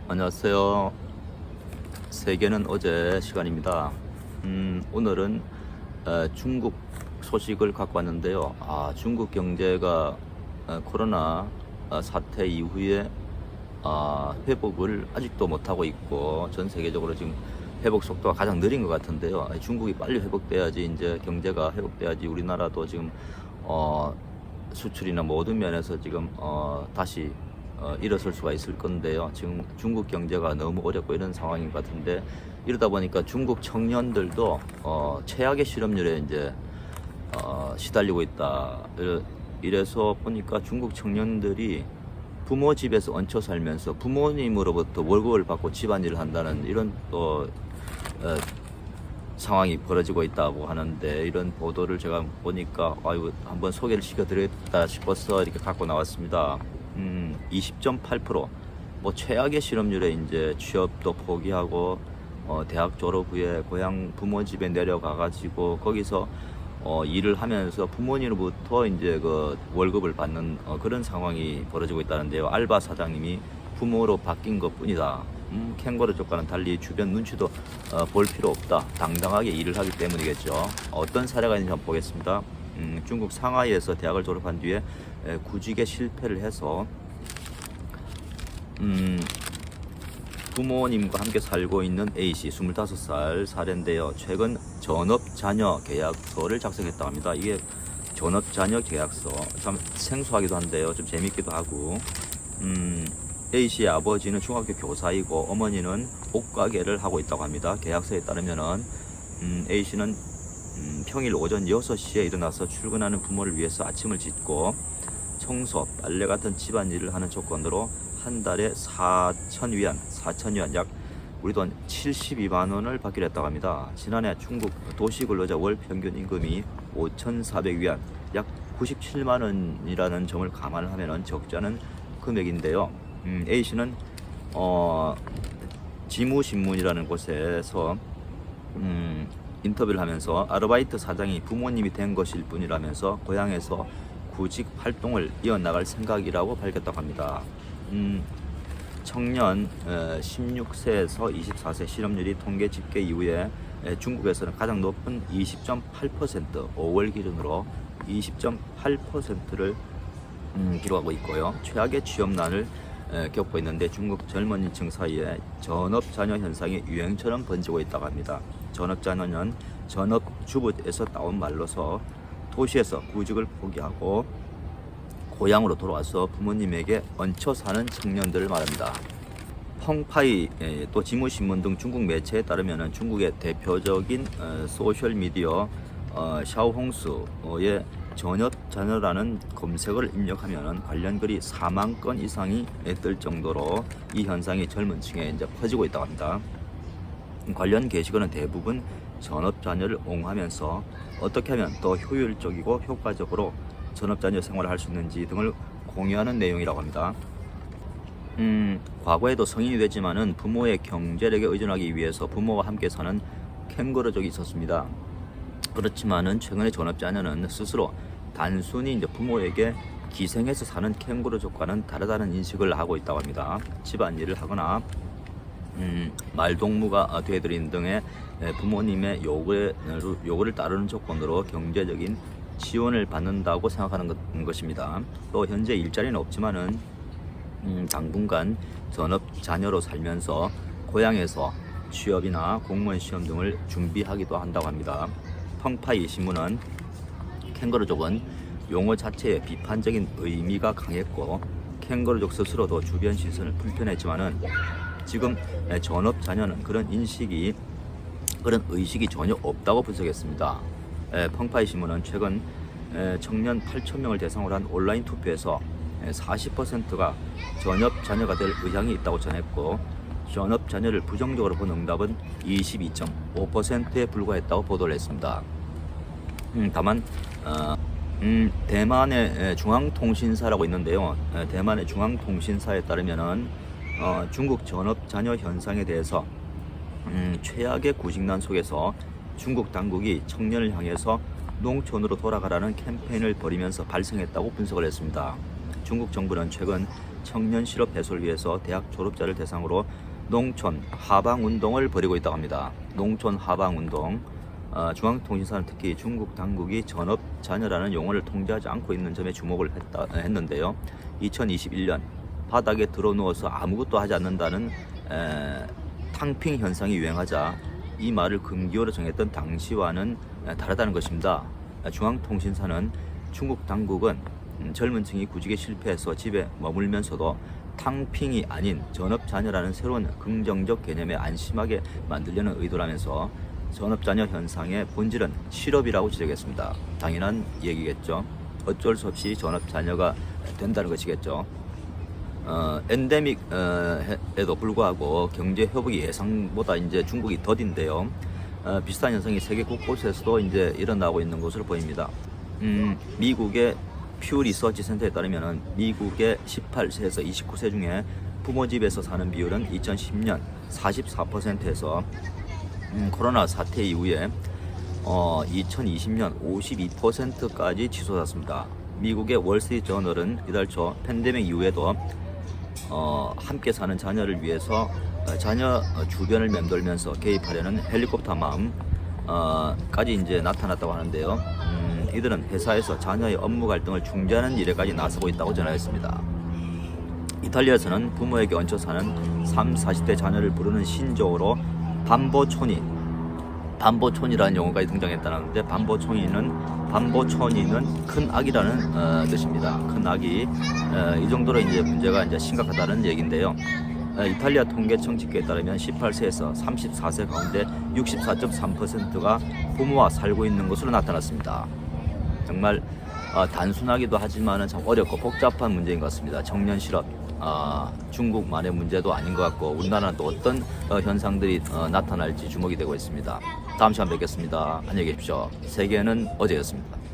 안녕하세요. 세계는 어제 시간입니다. 오늘은 중국 소식을 갖고 왔는데요. 중국 경제가 코로나 사태 이후에 회복을 아직도 못하고 있고 전 세계적으로 지금 회복 속도가 가장 느린 것 같은데요. 중국이 빨리 회복돼야지 이제 경제가 회복돼야지 우리나라도 지금 수출이나 모든 면에서 지금 다시 일어설 수가 있을 건데요. 지금 중국 경제가 너무 어렵고 이런 상황인 것 같은데, 이러다 보니까 중국 청년들도 최악의 실업률에 이제 시달리고 있다. 이래서 보니까 중국 청년들이 부모 집에서 얹혀 살면서 부모님으로부터 월급을 받고 집안일을 한다는 이런 또 상황이 벌어지고 있다고 하는데, 이런 보도를 제가 보니까 한번 소개를 시켜드리겠다 싶어서 이렇게 갖고 나왔습니다. 20.8%, 뭐 최악의 실업률에 이제 취업도 포기하고 대학 졸업 후에 고향 부모 집에 내려가 가지고 거기서 일을 하면서 부모님으로부터 이제 그 월급을 받는 그런 상황이 벌어지고 있다는데요. 알바 사장님이 부모로 바뀐 것뿐이다. 캥거루 족과는 달리 주변 눈치도 볼 필요 없다. 당당하게 일을 하기 때문이겠죠. 어떤 사례가 있는지 한번 보겠습니다. 중국 상하이에서 대학을 졸업한 뒤에 구직에 실패를 해서 부모님과 함께 살고 있는 A씨 25살 사례인데요. 최근 전업자녀 계약서를 작성했다고 합니다. 이게 전업자녀 계약서 참 생소하기도 한데요. 좀 재밌기도 하고, A씨의 아버지는 중학교 교사이고 어머니는 옷가게를 하고 있다고 합니다. 계약서에 따르면은 A씨는 평일 오전 6시에 일어나서 출근하는 부모를 위해서 아침을 짓고 청소, 빨래 같은 집안일을 하는 조건으로 한 달에 4,000위안, 약 우리 돈 72만 원을 받기로 했다고 합니다. 지난해 중국 도시근로자 월 평균 임금이 5,400위안, 약 97만 원이라는 점을 감안을 하면 적지 않은 금액인데요. A씨는 지무신문이라는 곳에서 인터뷰를 하면서 아르바이트 사장이 부모님이 된 것일 뿐이라면서 고향에서 구직 활동을 이어나갈 생각이라고 밝혔다고 합니다. 청년 16세에서 24세 실업률이 통계 집계 이후에 중국에서는 가장 높은 20.8%, 5월 기준으로 20.8%를 기록하고 있고요. 최악의 취업난을 겪고 있는데, 중국 젊은이층 사이에 전업자녀 현상이 유행처럼 번지고 있다고 합니다. 전업자녀는 전업주부에서 따온 말로서 도시에서 구직을 포기하고 고향으로 돌아와서 부모님에게 얹혀 사는 청년들을 말합니다. 펑파이 또 지무신문 등 중국 매체에 따르면 중국의 대표적인 소셜미디어 샤오홍수의 전업자녀라는 검색어를 입력하면 관련 글이 4만 건 이상이 뜰 정도로 이 현상이 젊은 층에 이제 퍼지고 있다고 합니다. 관련 게시글은 대부분 전업자녀를 옹호하면서 어떻게 하면 더 효율적이고 효과적으로 전업자녀 생활을 할 수 있는지 등을 공유하는 내용이라고 합니다. 과거에도 성인이 되지만은 부모의 경제력에 의존하기 위해서 부모와 함께 사는 캥거루족이 있었습니다. 그렇지만은 최근에 전업자녀는 스스로 단순히 이제 부모에게 기생해서 사는 캥거루족과는 다르다는 인식을 하고 있다고 합니다. 집안일을 하거나 말동무가 되어드린 등의 부모님의 요구를 따르는 조건으로 경제적인 지원을 받는다고 생각하는 것입니다. 또 현재 일자리는 없지만은 당분간 전업 자녀로 살면서 고향에서 취업이나 공무원 시험 등을 준비하기도 한다고 합니다. 펑파이 신문은 캥거루족은 용어 자체에 비판적인 의미가 강했고 캥거루족 스스로도 주변 시선을 불편했지만은 지금 전업 자녀는 그런 의식이 전혀 없다고 분석했습니다. 펑파이 신문은 최근 청년 8,000명을 대상으로 한 온라인 투표에서 40%가 전업 자녀가 될 의향이 있다고 전했고, 전업 자녀를 부정적으로 본 응답은 22.5%에 불과했다고 보도를 했습니다. 다만 대만의 중앙통신사라고 있는데요. 대만의 중앙통신사에 따르면은 중국 전업 자녀 현상에 대해서 최악의 구직난 속에서 중국 당국이 청년을 향해서 농촌으로 돌아가라는 캠페인을 벌이면서 발생했다고 분석을 했습니다. 중국 정부는 최근 청년 실업 해소를 위해서 대학 졸업자를 대상으로 농촌 하방 운동을 벌이고 있다고 합니다. 농촌 하방 운동. 중앙통신사는 특히 중국 당국이 전업 자녀라는 용어를 통제하지 않고 있는 점에 주목을 했는데요. 2021년 바닥에 드러누워서 아무것도 하지 않는다는 탕핑 현상이 유행하자 이 말을 금기어로 정했던 당시와는 다르다는 것입니다. 중앙통신사는 중국 당국은 젊은 층이 구직에 실패해서 집에 머물면서도 탕핑이 아닌 전업자녀라는 새로운 긍정적 개념에 안심하게 만들려는 의도라면서 전업자녀 현상의 본질은 실업이라고 지적했습니다. 당연한 얘기겠죠. 어쩔 수 없이 전업자녀가 된다는 것이겠죠. 엔데믹에도 불구하고 경제 회복이 예상보다 이제 중국이 더딘데요. 비슷한 현상이 세계 곳곳에서도 이제 일어나고 있는 것으로 보입니다. 미국의 퓨 리서치 센터에 따르면 미국의 18세에서 29세 중에 부모 집에서 사는 비율은 2010년 44%에서 코로나 사태 이후에 2020년 52%까지 치솟았습니다. 미국의 월스트리트 저널은 이달 초 팬데믹 이후에도 함께 사는 자녀를 위해서 자녀 주변을 맴돌면서 개입하려는 헬리콥터 마음까지 이제 나타났다고 하는데요. 이들은 회사에서 자녀의 업무 갈등을 중재하는 일에까지 나서고 있다고 전하였습니다. 이탈리아에서는 부모에게 얹혀 사는 30, 40대 자녀를 부르는 신조어로 반보촌이라는 용어가 등장했다는데 반보촌이는 큰 악이라는 뜻입니다. 큰 악이 이 정도로 이제 문제가 이제 심각하다는 얘기인데요. 이탈리아 통계청 집계에 따르면 18세에서 34세 가운데 64.3%가 부모와 살고 있는 것으로 나타났습니다. 정말 단순하기도 하지만 참 어렵고 복잡한 문제인 것 같습니다. 청년 실업, 중국만의 문제도 아닌 것 같고 우리나라는 또 어떤 현상들이 나타날지 주목이 되고 있습니다. 다음 시간 뵙겠습니다. 안녕히 계십시오. 세계는 어제였습니다.